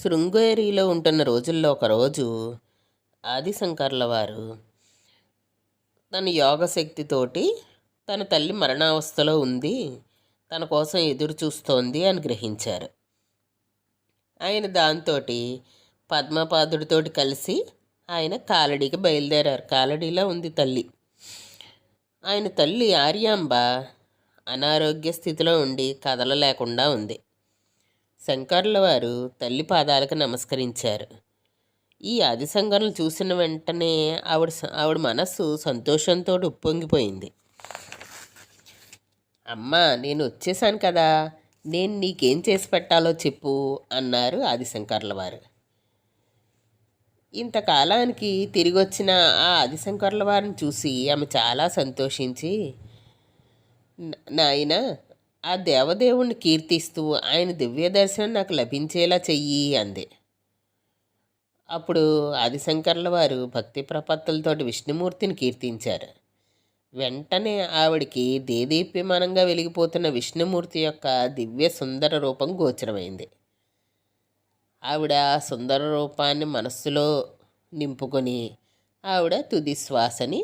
శృంగేరిలో ఉంటున్న రోజుల్లో ఒకరోజు ఆదిశంకర్ల వారు తన యోగశక్తితోటి తన తల్లి మరణావస్థలో ఉంది, తన కోసం ఎదురు చూస్తోంది అని గ్రహించారు. ఆయన దాంతో పద్మపాదుడితోటి కలిసి ఆయన కాలడీకి బయలుదేరారు. కాలడీలో ఉంది తల్లి. ఆయన తల్లి ఆర్యాంబ అనారోగ్య స్థితిలో ఉండి కదలలేకుండా ఉంది. శంకర్ల వారు తల్లి పాదాలకు నమస్కరించారు. ఈ ఆదిశంకర్లను చూసిన వెంటనే ఆవిడ మనస్సు సంతోషంతో ఉప్పొంగిపోయింది. అమ్మా, నేను వచ్చేసాను కదా, నేను నీకేం చేసి పెట్టాలో చెప్పు అన్నారు ఆదిశంకర్ల వారు. ఇంతకాలానికి తిరిగి వచ్చిన ఆ ఆదిశంకర్ల వారిని చూసి ఆమె చాలా సంతోషించి, నాయన, ఆ దేవదేవుణ్ణి కీర్తిస్తూ ఆయన దివ్య దర్శనం నాకు లభించేలా చెయ్యి అంది. అప్పుడు ఆదిశంకర్ల వారు భక్తి ప్రపత్తులతోటి విష్ణుమూర్తిని కీర్తించారు. వెంటనే ఆవిడికి దేదీప్యమానంగా వెలిగిపోతున్న విష్ణుమూర్తి యొక్క దివ్య సుందర రూపం గోచరమైంది. ఆవిడ ఆ సుందర రూపాన్ని మనస్సులో నింపుకొని ఆవిడ తుది శ్వాసని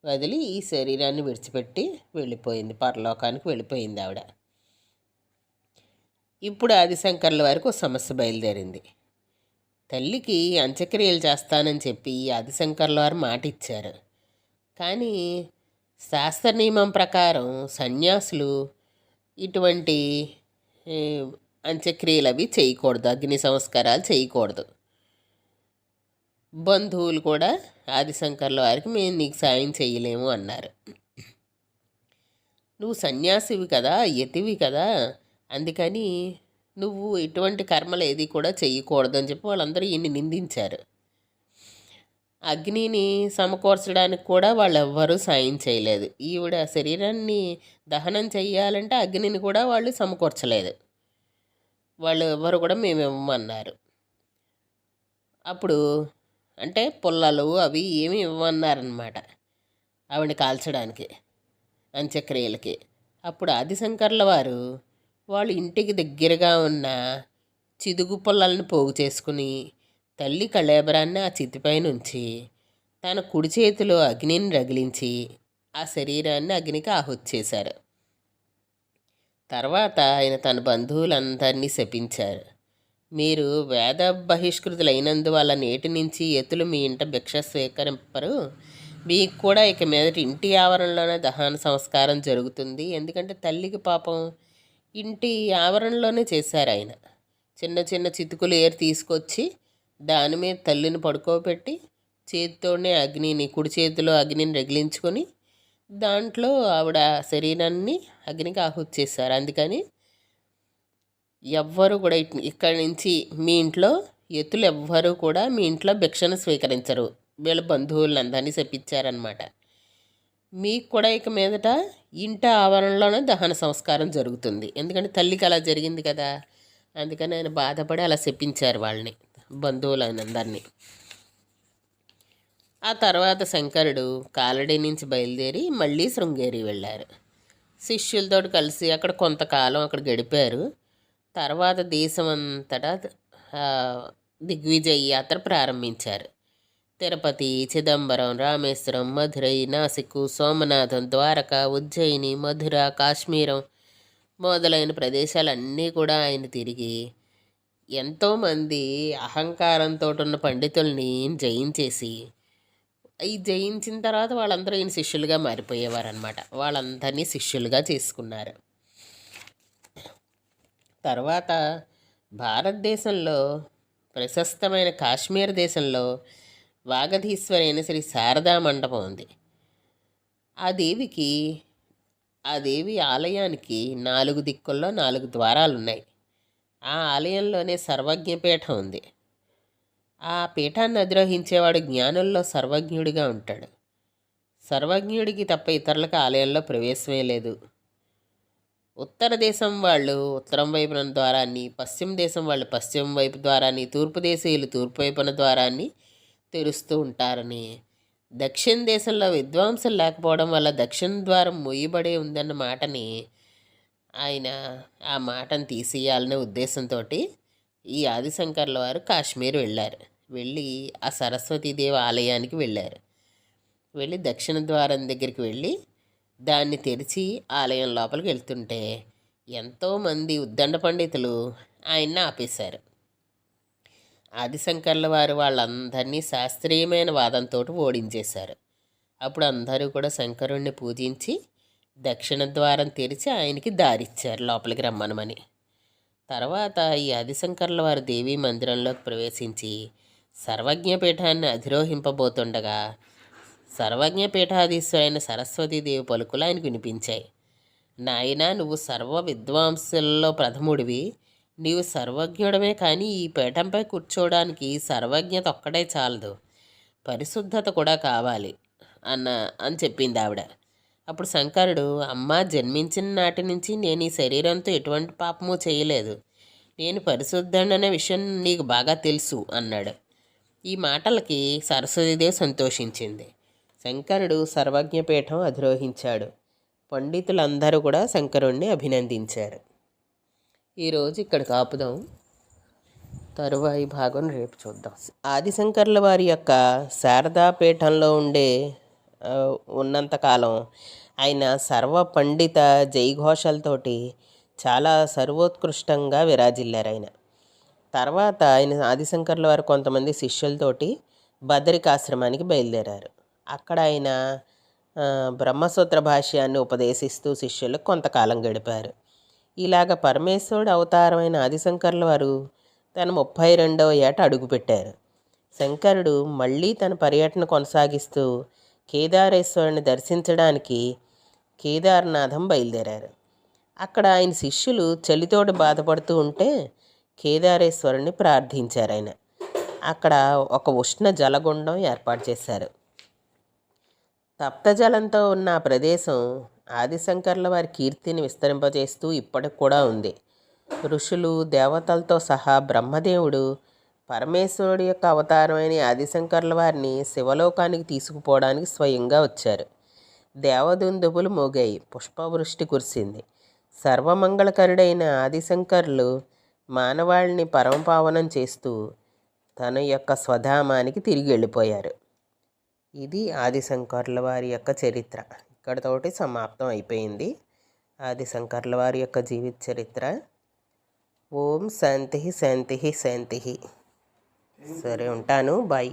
వదిలి ఈ శరీరాన్ని విడిచిపెట్టి వెళ్ళిపోయింది, పరలోకానికి వెళ్ళిపోయింది ఆవిడ. ఇప్పుడు ఆదిశంకర్ల వారికి ఒక సమస్య బయలుదేరింది. తల్లికి అంత్యక్రియలు చేస్తానని చెప్పి ఆదిశంకర్ల వారు మాట ఇచ్చారు. కానీ శాస్త్ర నియమం ప్రకారం సన్యాసులు ఇటువంటి అంత్యక్రియలు అవి చేయకూడదు, అగ్ని సంస్కారాలు చేయకూడదు. బంధువులు కూడా ఆదిశంకర్ల వారికి మేము నీకు సాయం చేయలేము అన్నారు. నువ్వు సన్యాసివి కదా, యతివి కదా, అందుకని నువ్వు ఇటువంటి కర్మలు ఏది కూడా చెయ్యకూడదని చెప్పి వాళ్ళందరూ ఈయన్ని నిందించారు. అగ్నిని సమకూర్చడానికి కూడా వాళ్ళు ఎవ్వరూ సాయం చేయలేదు. ఈవిడ శరీరాన్ని దహనం చెయ్యాలంటే అగ్నిని కూడా వాళ్ళు సమకూర్చలేదు. వాళ్ళు ఎవ్వరు కూడా మేము ఇవ్వమన్నారు. అప్పుడు అంటే పుల్లలు అవి ఏమి ఇవ్వమన్నారనమాట ఆవిడని కాల్చడానికి, అంత్యక్రియలకి. అప్పుడు ఆదిశంకర్ల వారు వాళ్ళు ఇంటికి దగ్గరగా ఉన్న చిదుగు పుల్లలను పోగు చేసుకుని తల్లి కళేబరాన్ని ఆ చితిపై నుంచి తన కుడి చేతిలో అగ్నిని రగిలించి ఆ శరీరాన్ని అగ్నికి ఆహుతి చేశారు. తర్వాత ఆయన తన బంధువులందరినీ శపించారు. మీరు వేద బహిష్కృతులైనందువల్ల నేటి నుంచి ఎతులు మీ ఇంట భిక్ష స్వీకరింపరు, మీకు కూడా ఇక మీదట ఇంటి ఆవరణలోనే దహన సంస్కారం జరుగుతుంది. ఎందుకంటే తల్లికి పాపం ఇంటి ఆవరణలోనే చేశారు ఆయన. చిన్న చిన్న చితుకులు ఏరు తీసుకొచ్చి దాని మీద తల్లిని పడుకోబెట్టి చేతితోనే అగ్నిని, కుడి చేతిలో అగ్నిని రగిలించుకొని దాంట్లో ఆవిడ శరీరాన్ని అగ్నికి ఆహుతి చేశారు. అందుకని ఎవ్వరు కూడా ఇక్కడి నుంచి మీ ఇంట్లో ఎత్తులు ఎవ్వరూ కూడా మీ ఇంట్లో భిక్షను స్వీకరించరు, వీళ్ళ బంధువులందరినీ చెప్పించారనమాట. మీకు కూడా ఇక మీదట ఇంటి ఆవరణలోనే దహన సంస్కారం జరుగుతుంది. ఎందుకంటే తల్లికి అలా జరిగింది కదా, అందుకని ఆయన బాధపడి అలా చెప్పించారు వాళ్ళని, బంధువులందరినీ. ఆ తర్వాత శంకరుడు కాలడి నుంచి బయలుదేరి మళ్ళీ శృంగేరి వెళ్ళారు. శిష్యులతో కలిసి అక్కడ కొంతకాలం అక్కడ గడిపారు. తర్వాత దేశమంతటా దిగ్విజయ యాత్ర ప్రారంభించారు. తిరుపతి, చిదంబరం, రామేశ్వరం, మధురై, నాసిక్, సోమనాథం, ద్వారక, ఉజ్జయిని, మధుర, కాశ్మీరం మొదలైన ప్రదేశాలన్నీ కూడా ఆయన తిరిగి ఎంతోమంది అహంకారంతో ఉన్న పండితుల్ని జయించేసి, ఈ జయించిన తర్వాత వాళ్ళందరూ ఈయన శిష్యులుగా మారిపోయేవారనమాట. వాళ్ళందరినీ శిష్యులుగా చేసుకున్నారు. తర్వాత భారతదేశంలో ప్రశస్తమైన కాశ్మీర్ దేశంలో వాగధీశ్వరి అయిన శ్రీ శారదా మండపం ఉంది. ఆ దేవి ఆలయానికి 4 దిక్కుల్లో 4 ద్వారాలు ఉన్నాయి. ఆ ఆలయంలోనే సర్వజ్ఞపీఠం ఉంది. ఆ పీఠాన్ని అధిరోహించేవాడు జ్ఞానుల్లో సర్వజ్ఞుడిగా ఉంటాడు. సర్వజ్ఞుడికి తప్ప ఇతరులకు ఆలయంలో ప్రవేశమే లేదు. ఉత్తర దేశం వాళ్ళు ఉత్తరం వైపున ద్వారాన్ని, పశ్చిమ దేశం వాళ్ళు పశ్చిమ వైపు ద్వారాన్ని, తూర్పు దేశీయులు తూర్పు వైపున ద్వారాన్ని తెరుస్తూ ఉంటారని, దక్షిణ దేశంలో విద్వాంసులు లేకపోవడం వల్ల దక్షిణ ద్వారం మూయబడి ఉందన్న మాటని ఆయన ఆ మాటను తీసేయాలనే ఉద్దేశంతో ఈ ఆదిశంకర్ల వారు కాశ్మీర్ వెళ్ళారు. వెళ్ళి ఆ సరస్వతీదేవి ఆలయానికి వెళ్ళారు. వెళ్ళి దక్షిణ ద్వారం దగ్గరికి వెళ్ళి దాన్ని తెరిచి ఆలయం లోపలికి వెళ్తుంటే ఎంతోమంది ఉద్దండ పండితులు ఆయన్ని ఆపేశారు. ఆదిశంకర్ల వారు వాళ్ళందరినీ శాస్త్రీయమైన వాదంతో ఓడించేశారు. అప్పుడు అందరూ కూడా శంకరుణ్ణి పూజించి దక్షిణ ద్వారం తెరిచి ఆయనకి దారిచ్చారు లోపలికి రమ్మనమని. తర్వాత ఈ ఆదిశంకర్ల వారు దేవీ మందిరంలోకి ప్రవేశించి సర్వజ్ఞపీఠాన్ని అధిరోహింపబోతుండగా సర్వజ్ఞపీఠాధీశ్వరైన సరస్వతీదేవి పలుకులు ఆయనకు వినిపించాయి. నాయనా, నువ్వు సర్వ విద్వాంసులలో ప్రథముడివి. నీవు సర్వజ్ఞుడమే, కానీ ఈ పీఠంపై కూర్చోవడానికి సర్వజ్ఞత ఒక్కటే చాలదు, పరిశుద్ధత కూడా కావాలి అని చెప్పింది ఆవిడ. అప్పుడు శంకరుడు, అమ్మ, జన్మించిన నాటి నుంచి నేను ఈ శరీరంతో ఎటువంటి పాపము చేయలేదు. నేను పరిశుద్ధుడనే విషయం నీకు బాగా తెలుసు అన్నాడు. ఈ మాటలకి సరస్వతీదేవి సంతోషించింది. శంకరుడు సర్వజ్ఞపీఠం అధిరోహించాడు. పండితులందరూ కూడా శంకరుణ్ణి అభినందించారు. ఈరోజు ఇక్కడికి ఆపుదాం. తరువాయి భాగం రేపు చూద్దాం. ఆదిశంకర్ల వారి యొక్క శారదాపీఠంలో ఉన్నంతకాలం ఆయన సర్వ పండిత జయఘోషాలతోటి చాలా సర్వోత్కృష్టంగా విరాజిల్లారు ఆయన. తర్వాత ఆయన ఆదిశంకర్ల వారు కొంతమంది శిష్యులతోటి బదరికాశ్రమానికి బయలుదేరారు. అక్కడ ఆయన బ్రహ్మసూత్ర భాష్యాన్ని ఉపదేశిస్తూ శిష్యులకు కొంతకాలం గడిపారు. ఇలాగ పరమేశ్వరుడు అవతారమైన ఆదిశంకర్ల వారు తన 32వ ఏట అడుగుపెట్టారు. శంకరుడు మళ్ళీ తన పర్యటన కొనసాగిస్తూ కేదారేశ్వరుని దర్శించడానికి కేదారనాథం బయలుదేరారు. అక్కడ ఆయన శిష్యులు చలితోటి బాధపడుతూ ఉంటే కేదారేశ్వరుని ప్రార్థించారు. ఆయన అక్కడ ఒక ఉష్ణ జలగుండం ఏర్పాటు చేశారు. తప్తజలంతో ఉన్న ఆ ప్రదేశం ఆదిశంకర్ల వారి కీర్తిని విస్తరింపజేస్తూ ఇప్పటికి కూడా ఉంది. ఋషులు, దేవతలతో సహా బ్రహ్మదేవుడు పరమేశ్వరుడి యొక్క అవతారమైన ఆదిశంకర్ల వారిని శివలోకానికి తీసుకుపోవడానికి స్వయంగా వచ్చారు. దేవదుందుబులు మోగాయి, పుష్పవృష్టి కురిసింది. సర్వమంగళకరుడైన ఆదిశంకర్లు మానవాళిని పరమపావనం చేస్తూ తన యొక్క స్వధామానికి తిరిగి వెళ్ళిపోయారు. ఇది ఆదిశంకర్ల వారి యొక్క చరిత్ర. ఇక్కడితోటి సమాప్తం అయిపోయింది ఆదిశంకర్ల వారి యొక్క జీవిత చరిత్ర. ఓం శాంతి శాంతి శాంతి. సరే, ఉంటాను. బాయ్.